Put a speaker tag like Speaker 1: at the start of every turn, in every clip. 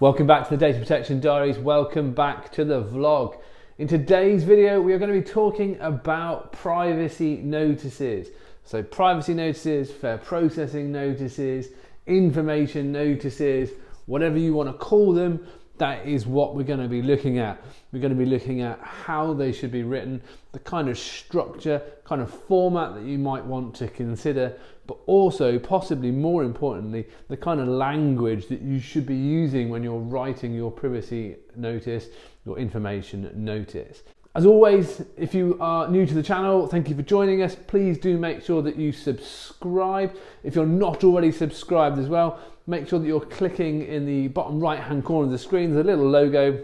Speaker 1: Welcome back to the Data Protection Diaries. Welcome back to the vlog. In today's video, we are going to be talking about privacy notices. So privacy notices, fair processing notices, information notices, whatever you want to call them, that is what we're going to be looking at. We're going to be looking at how they should be written, the kind of structure, kind of format that you might want to consider, but also, possibly more importantly, the kind of language that you should be using when you're writing your privacy notice, your information notice. As always, if you are new to the channel, thank you for joining us. Please do make sure that you subscribe. If you're not already subscribed as well, make sure that you're clicking in the bottom right hand corner of the screen. There's a little logo.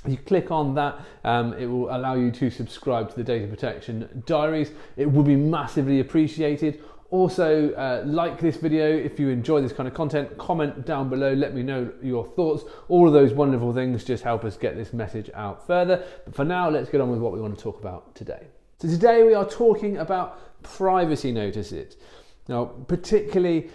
Speaker 1: You click on that, it will allow you to subscribe to the Data Protection Diaries. It will be massively appreciated. Also, like this video if you enjoy this kind of content, comment down below, let me know your thoughts. All of those wonderful things just help us get this message out further. But for now, let's get on with what we want to talk about today. So today we are talking about privacy notices. Now, particularly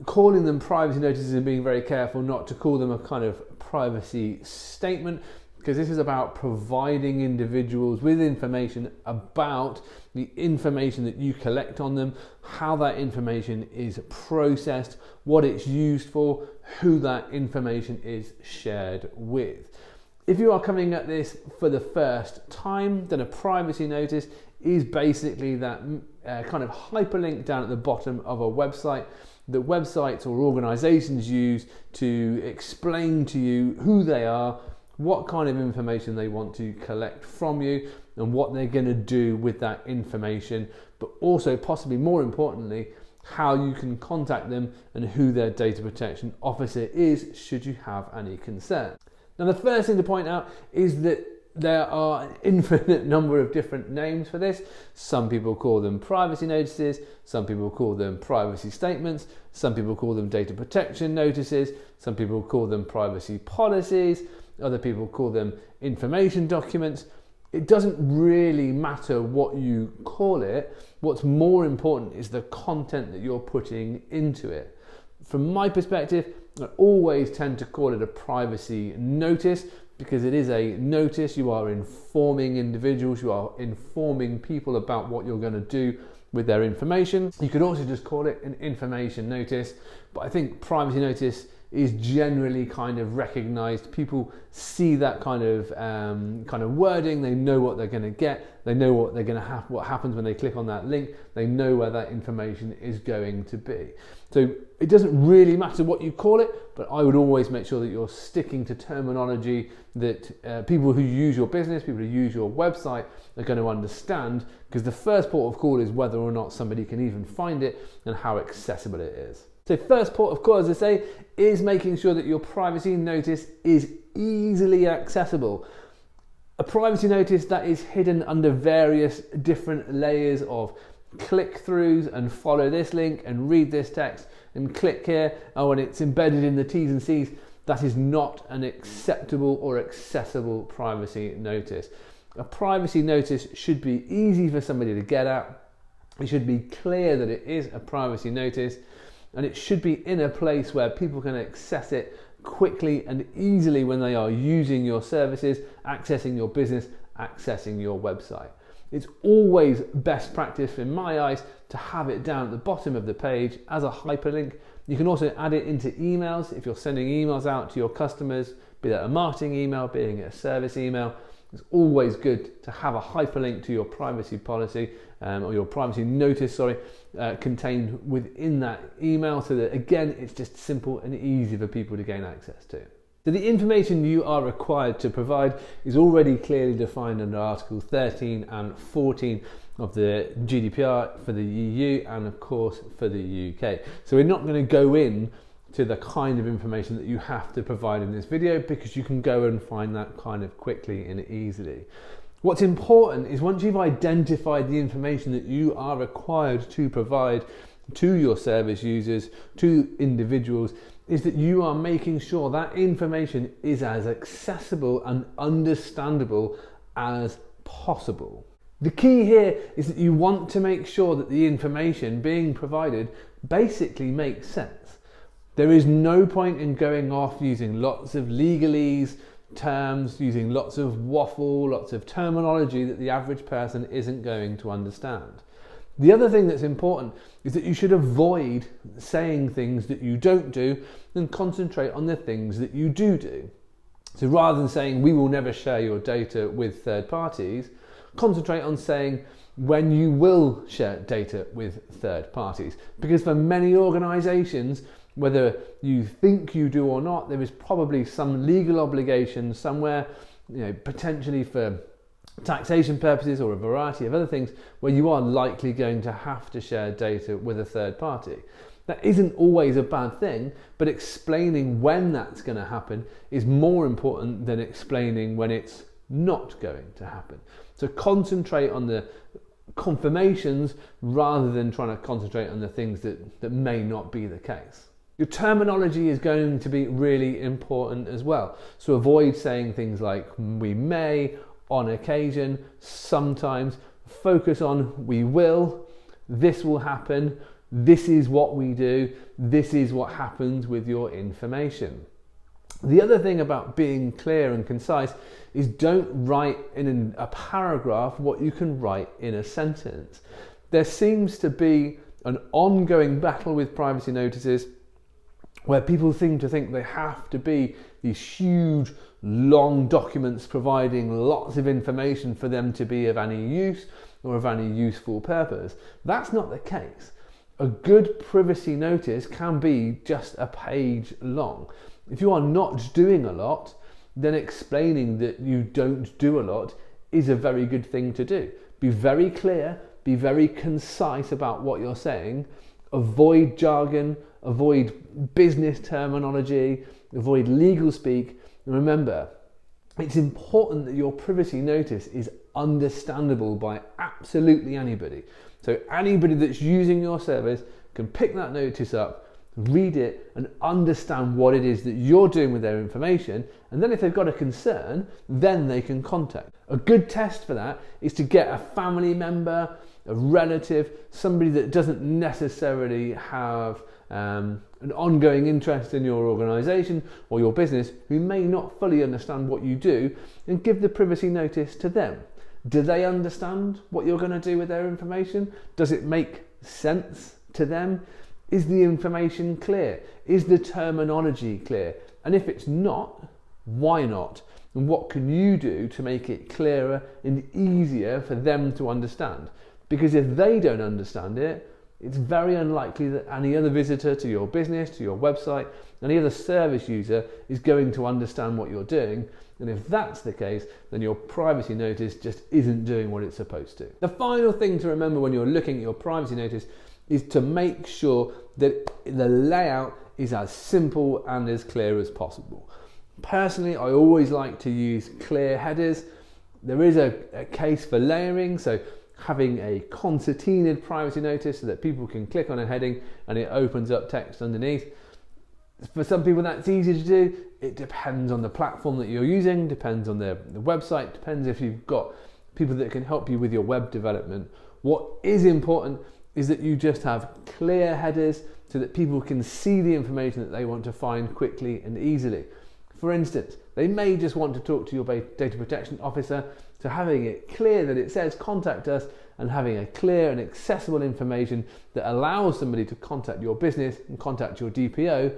Speaker 1: calling them privacy notices and being very careful not to call them a kind of privacy statement, because this is about providing individuals with information about the information that you collect on them, how that information is processed, what it's used for, who that information is shared with. If you are coming at this for the first time, then a privacy notice is basically that kind of hyperlink down at the bottom of a website that websites or organizations use to explain to you who they are, what kind of information they want to collect from you, and what they're going to do with that information, but also, possibly more importantly, how you can contact them and who their data protection officer is should you have any concern. Now, the first thing to point out is that there are an infinite number of different names for this. Some people call them privacy notices, some people call them privacy statements, some people call them data protection notices, some people call them privacy policies, other people call them information documents. It doesn't really matter what you call it. What's more important is the content that you're putting into it. From my perspective, I always tend to call it a privacy notice because it is a notice. You are informing individuals, you are informing people about what you're going to do with their information. You could also just call it an information notice, but I think privacy notice is generally kind of recognized. People see that kind of wording. They know what they're going to get. They know what they're going to have. What happens when they click on that link. They know where that information is going to be. So it doesn't really matter what you call it, but I would always make sure that you're sticking to terminology that people who use your business, people who use your website are going to understand, because the first port of call is whether or not somebody can even find it and how accessible it is. So first port of call, as I say, is making sure that your privacy notice is easily accessible. A privacy notice that is hidden under various different layers of click-throughs and follow this link and read this text and click here, and it's embedded in the T's and C's, that is not an acceptable or accessible privacy notice. A privacy notice should be easy for somebody to get at. It should be clear that it is a privacy notice, and it should be in a place where people can access it quickly and easily when they are using your services, accessing your business, accessing your website. It's always best practice in my eyes to have it down at the bottom of the page as a hyperlink. You can also add it into emails if you're sending emails out to your customers, be that a marketing email, being a service email. It's always good to have a hyperlink to your privacy policy or your privacy notice, contained within that email, so that again, it's just simple and easy for people to gain access to. So the information you are required to provide is already clearly defined under Article 13 and 14 of the GDPR for the EU and of course for the UK. So we're not going to go in to the kind of information that you have to provide in this video, because you can go and find that kind of quickly and easily. What's important is once you've identified the information that you are required to provide to your service users, to individuals, is that you are making sure that information is as accessible and understandable as possible. The key here is that you want to make sure that the information being provided basically makes sense. There is no point in going off using lots of legalese, terms, using lots of waffle, lots of terminology that the average person isn't going to understand. The other thing that's important is that you should avoid saying things that you don't do and concentrate on the things that you do. So rather than saying we will never share your data with third parties, concentrate on saying when you will share data with third parties. Because for many organisations, whether you think you do or not, there is probably some legal obligation somewhere, potentially for taxation purposes or a variety of other things, where you are likely going to have to share data with a third party. That isn't always a bad thing, but explaining when that's going to happen is more important than explaining when it's not going to happen. So concentrate on the confirmations rather than trying to concentrate on the things that may not be the case. Your terminology is going to be really important as well. So avoid saying things like we may, on occasion, sometimes. Focus on we will, this will happen, this is what we do, this is what happens with your information. The other thing about being clear and concise is don't write in a paragraph what you can write in a sentence. There seems to be an ongoing battle with privacy notices where people seem to think they have to be these huge, long documents providing lots of information for them to be of any use or of any useful purpose. That's not the case. A good privacy notice can be just a page long. If you are not doing a lot, then explaining that you don't do a lot is a very good thing to do. Be very clear, be very concise about what you're saying, avoid jargon, avoid business terminology, avoid legal speak, and remember, it's important that your privacy notice is understandable by absolutely anybody. So anybody that's using your service can pick that notice up, read it and understand what it is that you're doing with their information, and then if they've got a concern, then they can contact. A good test for that is to get a family member, a relative, somebody that doesn't necessarily have an ongoing interest in your organisation or your business, who may not fully understand what you do, and give the privacy notice to them. Do they understand what you're going to do with their information? Does it make sense to them? Is the information clear? Is the terminology clear? And if it's not, why not? And what can you do to make it clearer and easier for them to understand? Because if they don't understand it, it's very unlikely that any other visitor to your business, to your website, any other service user is going to understand what you're doing. And if that's the case, then your privacy notice just isn't doing what it's supposed to. The final thing to remember when you're looking at your privacy notice is to make sure that the layout is as simple and as clear as possible. Personally, I always like to use clear headers. There is a case for layering, so having a concertinaed privacy notice so that people can click on a heading and it opens up text underneath. For some people that's easy to do. It depends on the platform that you're using, depends on the website, depends if you've got people that can help you with your web development. What is important is that you just have clear headers so that people can see the information that they want to find quickly and easily. For instance, they may just want to talk to your data protection officer, so having it clear that it says contact us and having a clear and accessible information that allows somebody to contact your business and contact your DPO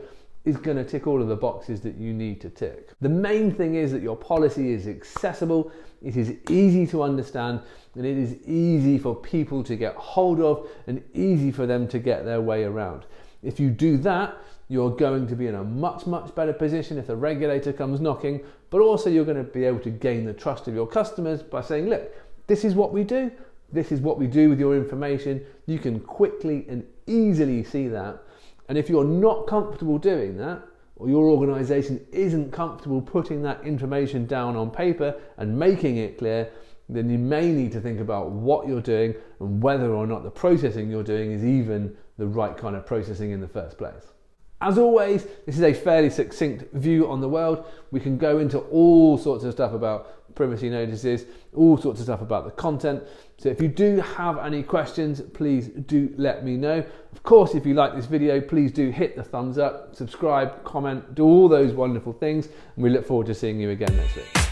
Speaker 1: is going to tick all of the boxes that you need to tick. The main thing is that your policy is accessible, it is easy to understand, and it is easy for people to get hold of and easy for them to get their way around. If you do that, you're going to be in a much, much better position if the regulator comes knocking, but also you're going to be able to gain the trust of your customers by saying, look, this is what we do, this is what we do with your information. You can quickly and easily see that. And if you're not comfortable doing that, or your organisation isn't comfortable putting that information down on paper and making it clear, then you may need to think about what you're doing and whether or not the processing you're doing is even the right kind of processing in the first place. As always, this is a fairly succinct view on the world. We can go into all sorts of stuff about privacy notices, all sorts of stuff about the content. So if you do have any questions, please do let me know. Of course, if you like this video, please do hit the thumbs up, subscribe, comment, do all those wonderful things, and we look forward to seeing you again next week.